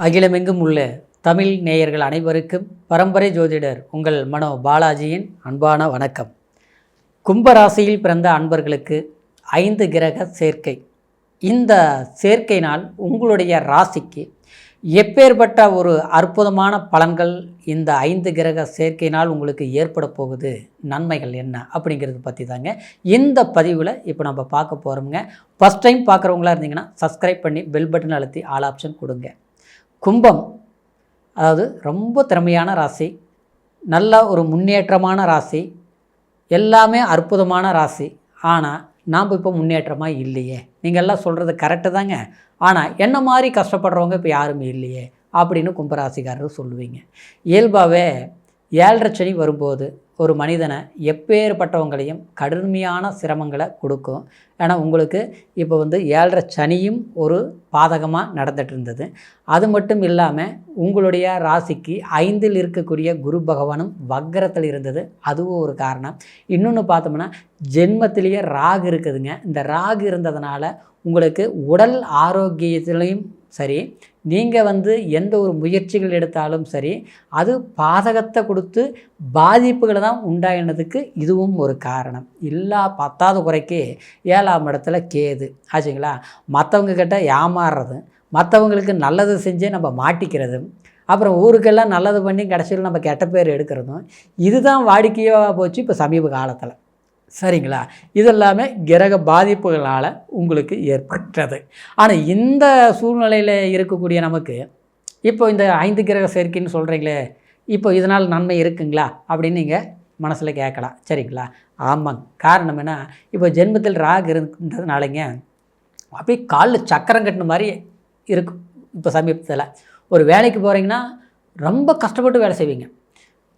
அகிலமெங்கும் உள்ள தமிழ் நேயர்கள் அனைவருக்கும் பரம்பரை ஜோதிடர் உங்கள் மனோ பாலாஜியின் அன்பான வணக்கம். கும்பராசியில் பிறந்த அன்பர்களுக்கு 5 கிரக சேர்க்கை. இந்த சேர்க்கையினால் உங்களுடைய ராசிக்கு எப்பேற்பட்ட ஒரு அற்புதமான பலன்கள் இந்த 5 கிரக சேர்க்கையினால் உங்களுக்கு ஏற்பட போகுது, நன்மைகள் என்ன அப்படிங்கிறது பற்றி தாங்க இந்த பதிவில் இப்போ நம்ம பார்க்க போகிறோமுங்க. ஃபஸ்ட் டைம் பார்க்குறவங்களா இருந்தீங்கன்னா சப்ஸ்கிரைப் பண்ணி பெல் பட்டன் அழுத்தி ஆல் ஆப்ஷன் கொடுங்க. கும்பம் அதாவது ரொம்ப திறமையான ராசி, நல்ல ஒரு முன்னேற்றமான ராசி, எல்லாமே அற்புதமான ராசி. ஆனால் நாம் இப்போ முன்னேற்றமாக இல்லையே. நீங்கள் எல்லாம் சொல்கிறது கரெக்டு தாங்க, ஆனால் என்ன மாதிரி கஷ்டப்படுறவங்க இப்போ யாருமே இல்லையே அப்படின்னு கும்பராசிக்காரர் சொல்லுவீங்க. இயல்பாகவே 7.5 சனி வரும்போது ஒரு மனிதனை எப்பேற்பட்டவங்களையும் கடுமையான சிரமங்களை கொடுக்கும். ஏன்னா உங்களுக்கு இப்போ 7.5 சனியும் ஒரு பாதகமாக நடந்துகிட்டு இருந்தது. அது மட்டும் இல்லாமல் உங்களுடைய ராசிக்கு 5இல் இருக்கக்கூடிய குரு பகவானும் வக்ரத்தில் இருந்தது, அதுவும் ஒரு காரணம். இன்னொன்று பார்த்தோம்னா ஜென்மத்திலேயே ராகு இருக்குதுங்க. இந்த ராகு இருந்ததுனால உங்களுக்கு உடல் ஆரோக்கியத்திலையும் சரி, நீங்கள் எந்த ஒரு முயற்சிகள் எடுத்தாலும் சரி, அது பாதகத்தை கொடுத்து பாதிப்புகளை தான் உண்டாயினதுக்கு இதுவும் ஒரு காரணம். எல்லா 10வது குறைக்கு 7ஆம் இடத்துல கேது ஆச்சுங்களா. மற்றவங்க கிட்ட ஏமாறுறது, மற்றவங்களுக்கு நல்லது செஞ்சு நம்ம மாட்டிக்கிறது, அப்புறம் ஊருக்கெல்லாம் நல்லது பண்ணி கடைசியில் நம்ம கெட்ட பேர் எடுக்கிறதும் இதுதான் வாடிக்கையாக போச்சு இப்போ சமீப காலத்தில். சரிங்களா. இதெல்லாமே கிரக பாதிப்புகளால் உங்களுக்கு ஏற்பட்டது. ஆனால் இந்த சூழ்நிலையில் இருக்கக்கூடிய நமக்கு இப்போ இந்த 5 கிரக சேர்க்கைன்னு சொல்கிறீங்களே, இப்போ இதனால் நன்மை இருக்குங்களா அப்படின்னு நீங்கள் மனசில் கேட்கலாம். சரிங்களா. ஆமாங்க. காரணம் என்ன, இப்போ ஜென்மத்தில் ராகு இருந்ததுனாலங்க அப்படியே காலில் சக்கரம் கட்டின மாதிரி இருக்கும். இப்போ சமீபத்தில் ஒரு வேலைக்கு போகிறீங்கன்னா ரொம்ப கஷ்டப்பட்டு வேலை செய்வீங்க.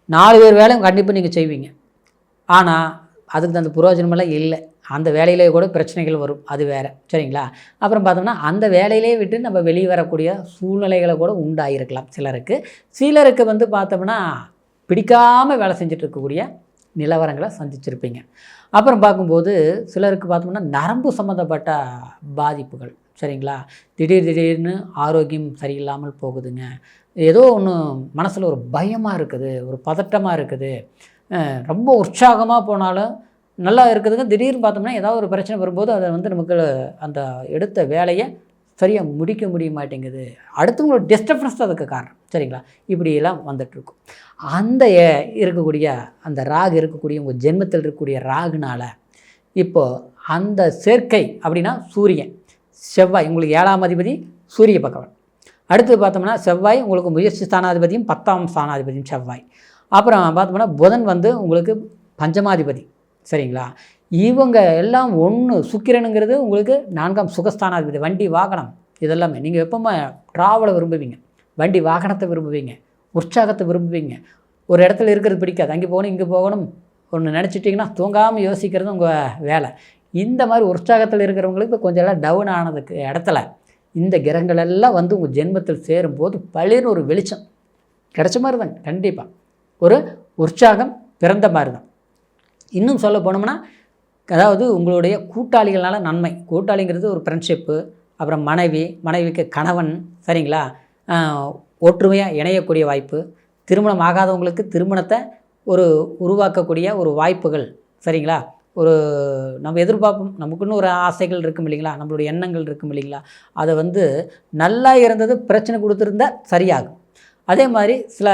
4 பேர் வேலையும் கண்டிப்பாக நீங்கள் செய்வீங்க. ஆனால் அதுக்கு அந்த புரோஜனமெல்லாம் இல்லை. அந்த வேலையிலே கூட பிரச்சனைகள் வரும், அது வேறு. சரிங்களா. அப்புறம் பார்த்தோம்னா அந்த வேலையிலே விட்டு நம்ம வெளியே வரக்கூடிய சூழ்நிலைகளை கூட உண்டாயிருக்கலாம் சிலருக்கு. சிலருக்கு பார்த்தோம்னா பிடிக்காமல் வேலை செஞ்சுட்டு இருக்கக்கூடிய நிலவரங்களை சந்திச்சிருப்பீங்க. அப்புறம் பார்க்கும்போது சிலருக்கு பார்த்தோம்னா நரம்பு சம்மந்தப்பட்ட பாதிப்புகள். சரிங்களா. திடீர்னு ஆரோக்கியம் சரியில்லாமல் போகுதுங்க. ஏதோ ஒன்று மனசில் ஒரு பயமாக இருக்குது, ஒரு பதட்டமாக இருக்குது. ரொம்ப உற்சாகமாக போனாலும் நல்லா இருக்குதுங்க. திடீர்னு பார்த்தோம்னா ஏதாவது ஒரு பிரச்சனை வரும்போது அதை நமக்கு அந்த எடுத்த வேலையை சரியாக முடிக்க முடிய மாட்டேங்குது. அடுத்தவங்களோட டிஸ்டர்பன்ஸ் தான் அதுக்கு காரணம். சரிங்களா. இப்படியெல்லாம் வந்துட்டுருக்கும். அந்த இருக்கக்கூடிய அந்த ராகு இருக்கக்கூடிய உங்கள் ஜென்மத்தில் இருக்கக்கூடிய ராகுனால் இப்போது அந்த சேர்க்கை அப்படின்னா சூரியன் செவ்வாய் உங்களுக்கு 7ஆம் அதிபதி சூரிய பகவான். அடுத்து பார்த்தோம்னா செவ்வாய் உங்களுக்கு முயற்சி ஸ்தானாதிபதியும் 10ஆம் ஸ்தானாதிபதியும் செவ்வாய். அப்புறம் பார்த்தோம்னா புதன் உங்களுக்கு பஞ்சமாதிபதி. சரிங்களா. இவங்க எல்லாம் ஒன்று. சுக்கிரனுங்கிறது உங்களுக்கு 4ஆம் சுகஸ்தானாதிபதி. வண்டி வாகனம் இதெல்லாமே நீங்கள் எப்போவுமே ட்ராவலை விரும்புவீங்க, வண்டி வாகனத்தை விரும்புவீங்க, உற்சாகத்தை விரும்புவீங்க. ஒரு இடத்துல இருக்கிறது பிடிக்காது, அங்கே போகணும் இங்கே போகணும் ஒன்று நினச்சிட்டிங்கன்னா தூங்காமல் யோசிக்கிறது உங்கள் வேலை. இந்த மாதிரி உற்சாகத்தில் இருக்கிறவங்களுக்கு கொஞ்சம் எல்லாம் டவுன் ஆனதுக்கு இடத்துல இந்த கிரகங்கள் எல்லாம் உங்கள் ஜென்மத்தில் சேரும்போது பளிர்னு ஒரு வெளிச்சம் கிடைச்ச மாதிரி தாங்க. கண்டிப்பாக ஒரு உற்சாகம் பிறந்த மாதிரி தான். இன்னும் சொல்ல போனோம்னா அதாவது உங்களுடைய கூட்டாளிகளால் நன்மை. கூட்டாளிங்கிறது ஒரு ஃப்ரெண்ட்ஷிப்பு, அப்புறம் மனைவிக்கு கணவன். சரிங்களா. ஒற்றுமையாக இணையக்கூடிய வாய்ப்பு, திருமணம் ஆகாதவங்களுக்கு திருமணத்தை உருவாக்கக்கூடிய ஒரு வாய்ப்புகள். சரிங்களா. ஒரு நம்ம எதிர்பார்ப்போம், நமக்குன்னு ஒரு ஆசைகள் இருக்கும் இல்லைங்களா, நம்மளுடைய எண்ணங்கள் இருக்கும் இல்லைங்களா, அதை நல்லா இருந்தது பிரச்சனை கொடுத்துருந்தா சரியாகும். அதே மாதிரி சில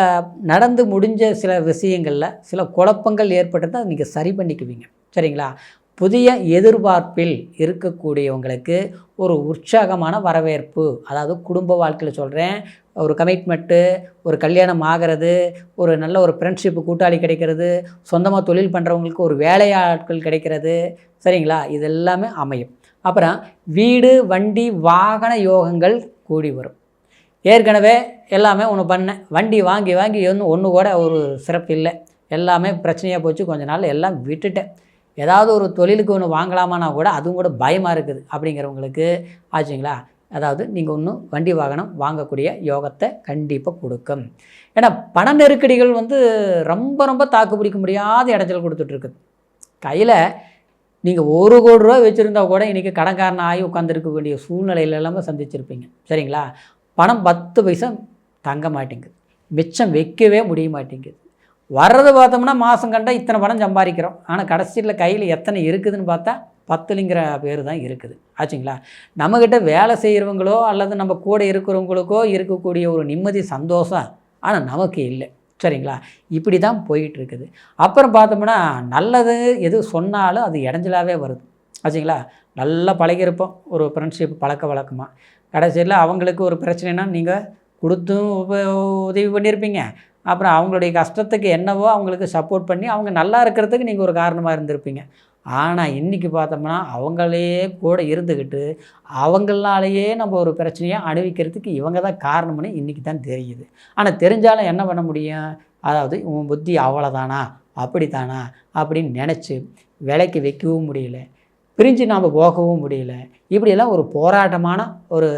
நடந்து முடிஞ்ச சில விஷயங்களில் சில குழப்பங்கள் ஏற்பட்டதை நீங்கள் சரி பண்ணிக்குவீங்க. சரிங்களா. புதிய எதிர்பார்ப்பில் இருக்கக்கூடியவங்களுக்கு ஒரு உற்சாகமான வரவேற்பு, அதாவது குடும்ப வாழ்க்கையில் சொல்கிறேன், ஒரு கமிட்மெண்ட்டு, ஒரு கல்யாணம் ஆகிறது, ஒரு நல்ல ஒரு ஃப்ரெண்ட்ஷிப்பு கூட்டாளி கிடைக்கிறது, சொந்தமாக தொழில் பண்ணுறவங்களுக்கு ஒரு வேலையாட்கள் கிடைக்கிறது. சரிங்களா. இது எல்லாமே அமையும். அப்புறம் வீடு வண்டி வாகன யோகங்கள் கூடி வரும். ஏற்கனவே எல்லாமே ஒன்று பண்ணேன், வண்டி வாங்கி ஒன்று கூட ஒரு சிறப்பு இல்லை, எல்லாமே பிரச்சனையாக போச்சு, கொஞ்ச நாள் எல்லாம் விட்டுட்டேன். ஏதாவது ஒரு தொழிலுக்கு ஒன்று வாங்கலாமான்னா கூட அதுவும் கூட பயமாக இருக்குது அப்படிங்கிறவங்களுக்கு ஆச்சுங்களா. அதாவது நீங்கள் ஒன்று வண்டி வாகனம் வாங்கக்கூடிய யோகத்தை கண்டிப்பாக கொடுக்கும். ஏன்னா பண நெருக்கடிகள் ரொம்ப தாக்கு பிடிக்க முடியாத இடத்துல கொடுத்துட்ருக்குது. கையில் நீங்கள் 1 கோடி ரூபா வச்சுருந்தா கூட இன்றைக்கி கடன்காரன் ஆகி உட்காந்துருக்க வேண்டிய சூழ்நிலையில் எல்லாமே சந்திச்சிருப்பீங்க. சரிங்களா. பணம் 10 பைசா தங்க மாட்டேங்குது, மிச்சம் வைக்கவே முடிய மாட்டேங்குது. வர்றது பார்த்தோம்னா மாதம் கண்டா இத்தனை பணம் சம்பாதிக்கிறோம், ஆனால் கடைசியில் கையில் எத்தனை இருக்குதுன்னு பார்த்தா 10ங்கிற பேர் தான் இருக்குது ஆச்சுங்களா. நம்மக்கிட்ட வேலை செய்கிறவங்களோ அல்லது நம்ம கூட இருக்கிறவங்களுக்கோ இருக்கக்கூடிய ஒரு நிம்மதி சந்தோஷம் ஆனால் நமக்கு இல்லை சரிங்களா. இப்படி தான் போயிட்டுருக்குது. அப்புறம் பார்த்தோம்னா நல்லது எது சொன்னாலும் அது இடைஞ்சலாகவே வருது ஆச்சுங்களா. நல்லா பழகியிருப்போம் ஒரு ஃப்ரெண்ட்ஷிப் பழக்க வழக்கமாக, கடைசியில் அவங்களுக்கு ஒரு பிரச்சனைனா நீங்கள் கொடுத்தும் உதவி பண்ணியிருப்பீங்க, அப்புறம் அவங்களுடைய கஷ்டத்துக்கு என்னவோ அவங்களுக்கு சப்போர்ட் பண்ணி அவங்க நல்லா இருக்கிறதுக்கு நீங்கள் ஒரு காரணமாக இருந்திருப்பீங்க. ஆனால் இன்றைக்கி பார்த்தோம்னா அவங்களே கூட இருந்துக்கிட்டு அவங்களாலேயே நம்ம ஒரு பிரச்சனையை அனுபவிக்கிறதுக்கு இவங்க தான் காரணம்னு இன்றைக்கி தான் தெரியுது. ஆனால் தெரிஞ்சாலும் என்ன பண்ண முடியும், அதாவது உன் புத்தி அவ்வளோதானா அப்படித்தானா அப்படின்னு நினச்சி விலைக்கு வைக்கவும் முடியல, பிரிஞ்சு நாம் போகவும் முடியல. இப்படியெல்லாம் ஒரு போராட்டமான ஒரு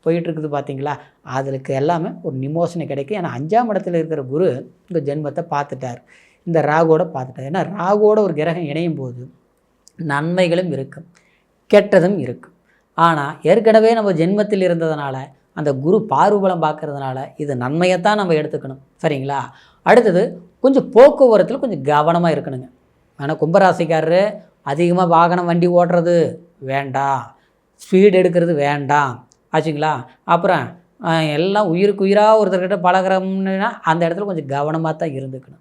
போயிட்டுருக்குது பார்த்தீங்களா. அதுக்கு எல்லாமே ஒரு நிமோஷனை கிடைக்கும். ஏன்னா 5ஆம் இடத்துல இருக்கிற குரு இந்த ஜென்மத்தை பார்த்துட்டார், இந்த ராகுவோட பார்த்துட்டார். ஏன்னா ராகுவோட ஒரு கிரகம் இணையும் போது நன்மைகளும் இருக்கும் கெட்டதும் இருக்கும். ஆனால் ஏற்கனவே நம்ம ஜென்மத்தில் இருந்ததுனால அந்த குரு பார்வபலம் பார்க்கறதுனால இது நன்மையைத்தான் நம்ம எடுத்துக்கணும் சரிங்களா. அடுத்தது கொஞ்சம் போக்குவரத்தில் கொஞ்சம் கவனமாக இருக்கணுங்க. ஆனால் கும்பராசிக்காரரு அதிகமாக வாகனம் வண்டி ஓட்டுறது வேண்டாம், ஸ்பீடு எடுக்கிறது வேண்டாம் ஆச்சுங்களா. அப்புறம் எல்லாம் உயிருக்கு உயிராக ஒருத்தர்கிட்ட பழகிறோம்னா அந்த இடத்துல கொஞ்சம் கவனமாக தான் இருந்துக்கணும்.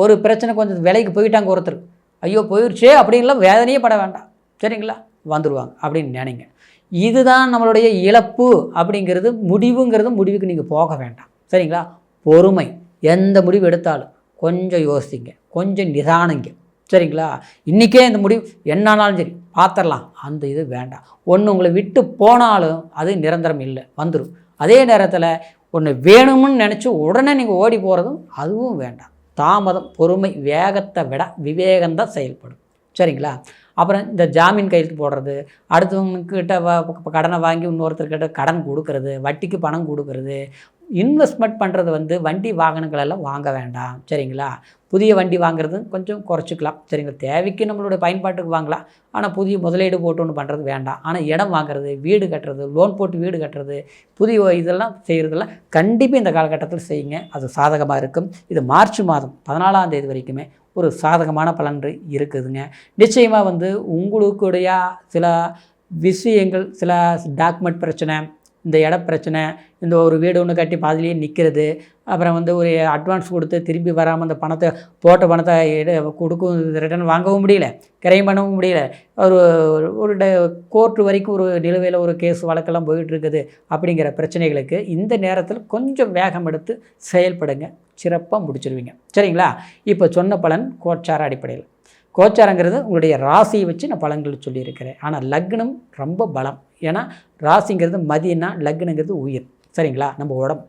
ஒரு பிரச்சனை கொஞ்சம் விலைக்கு போயிட்டாங்க ஒருத்தர், ஐயோ போயிடுச்சே அப்படின்லாம் வேதனையே பட வேண்டாம் சரிங்களா, வந்துடுவாங்க அப்படின்னு நினைங்க. இதுதான் நம்மளுடைய இழப்பு அப்படிங்கிறது. முடிவுக்கு நீங்கள் போக வேண்டாம் சரிங்களா. பொறுமை, எந்த முடிவு எடுத்தாலும் கொஞ்சம் யோசிங்க, கொஞ்சம் நிதானிங்க சரிங்களா. இன்றைக்கே இந்த முடிவு என்னானாலும் சரி பார்த்துடலாம், அந்த இது வேண்டாம். ஒன்று உங்களை விட்டு போனாலும் அது நிரந்தரம் இல்லை, வந்துடும். அதே நேரத்தில் ஒன்று வேணும்னு நினச்சி உடனே நீங்கள் ஓடி போகிறதும் அதுவும் வேண்டாம். தாமதம், பொறுமை, வேகத்தை விட விவேகம்தான் செயல்படும் சரிங்களா. அப்புறம் இந்த ஜாமீன் கையெழுத்து போடுறது, அடுத்தவங்கக்கிட்ட கடனை வாங்கி இன்னொருத்தர்கிட்ட கடன் கொடுக்கறது, வட்டிக்கு பணம் கொடுக்கறது, இன்வெஸ்ட்மெண்ட் பண்ணுறது வண்டி வாகனங்களெல்லாம் வாங்க வேண்டாம் சரிங்களா. புதிய வண்டி வாங்குறது கொஞ்சம் குறைச்சிக்கலாம் சரிங்களா. தேவைக்கு நம்மளுடைய பயன்பாட்டுக்கு வாங்கலாம், ஆனால் புதிய முதலீடு போட்டு ஒன்று பண்ணுறது வேண்டாம். ஆனால் இடம் வாங்குறது, வீடு கட்டுறது, லோன் போட்டு வீடு கட்டுறது, புதிய இதெல்லாம் செய்கிறதெல்லாம் கண்டிப்பாக இந்த காலகட்டத்தில் செய்யுங்க, அது சாதகமாக இருக்கும். இது மார்ச் மாதம் 14ஆம் தேதி வரைக்குமே ஒரு சாதகமான பலன் இருக்குதுங்க. நிச்சயமாக உங்களுடைய சில விஷயங்கள், சில டாக்குமெண்ட் பிரச்சனை, இந்த இட பிரச்சனை, இந்த ஒரு வீடு ஒன்று கட்டி பாதிலேயே நிற்கிறது, அப்புறம் ஒரு அட்வான்ஸ் கொடுத்து திரும்பி வராமல் அந்த பணத்தை போட்ட பணத்தை ரிட்டர்ன் வாங்கவும் முடியல, கிரைம் பண்ணவும் முடியல, ஒரு கோர்ட்டு வரைக்கும் ஒரு நிலுவையில் ஒரு கேஸ் வழக்கெல்லாம் போயிட்டுருக்குது. அப்படிங்கிற பிரச்சனைகளுக்கு இந்த நேரத்தில் கொஞ்சம் வேகம் எடுத்து செயல்படுங்க, சிறப்பாக முடிச்சிடுவீங்க சரிங்களா. இப்போ சொன்ன பலன் கோச்சார அடிப்படையில். கோச்சாரங்கிறது உங்களுடைய ராசியை வச்சு நான் பலன்கள் சொல்லியிருக்கிறேன். ஆனால் லக்னம் ரொம்ப பலம். ஏன்னா ராசிங்கிறது மதியம்னா, லக்னங்கிறது உயிர் சரிங்களா, நம்ம உடம்பு.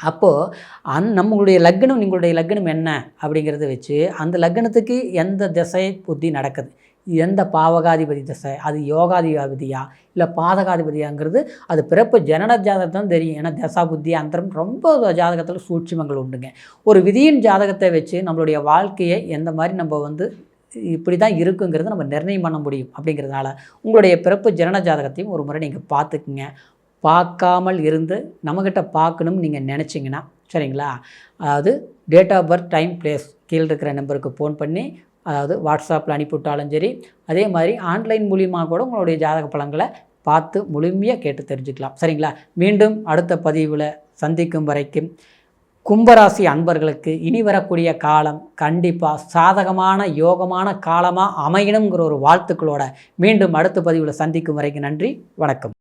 அப்போது நம்மளுடைய லக்னம், நீங்களுடைய லக்னம் என்ன அப்படிங்கிறத வச்சு அந்த லக்னத்துக்கு எந்த திசை புத்தி நடக்குது, எந்த பாவகாதிபதி திசை, அது யோகாதிபதியா இல்லை பாதகாதிபதியாங்கிறது அது பிறப்பு ஜனன ஜாதகத்தான் தெரியும். ஏன்னா தசா புத்தி அந்தரம் ரொம்ப ஜாதகத்தில் சூட்சுமங்கள் உண்டுங்க. ஒரு விதியின் ஜாதகத்தை வச்சு நம்மளுடைய வாழ்க்கையை எந்த மாதிரி நம்ம இப்படி தான் இருக்குங்கிறத நம்ம நிர்ணயம் பண்ண முடியும். அப்படிங்கிறதுனால உங்களுடைய பிறப்பு ஜனன ஜாதகத்தையும் ஒரு முறை நீங்கள் பார்த்துக்குங்க. பார்க்காமல் இருந்து நம்மக்கிட்ட பார்க்கணும்னு நீங்கள் நினச்சிங்கன்னா சரிங்களா, அதாவது date of birth, time, place கீழே இருக்கிற நம்பருக்கு ஃபோன் பண்ணி, அதாவது வாட்ஸ்அப்பில் அனுப்பிவிட்டாலும் சரி, அதே மாதிரி ஆன்லைன் மூலியமாக கூட உங்களுடைய ஜாதக பலன்களை பார்த்து முழுமையாக கேட்டு தெரிஞ்சுக்கலாம் சரிங்களா. மீண்டும் அடுத்த பதிவில் சந்திக்கும் வரைக்கும் கும்பராசி அன்பர்களுக்கு இனி வரக்கூடிய காலம் கண்டிப்பாக சாதகமான யோகமான காலமாக அமையணுங்கிற ஒரு வாழ்த்துக்களோட மீண்டும் அடுத்த பதிவில் சந்திக்கும் வரைக்கும் நன்றி, வணக்கம்.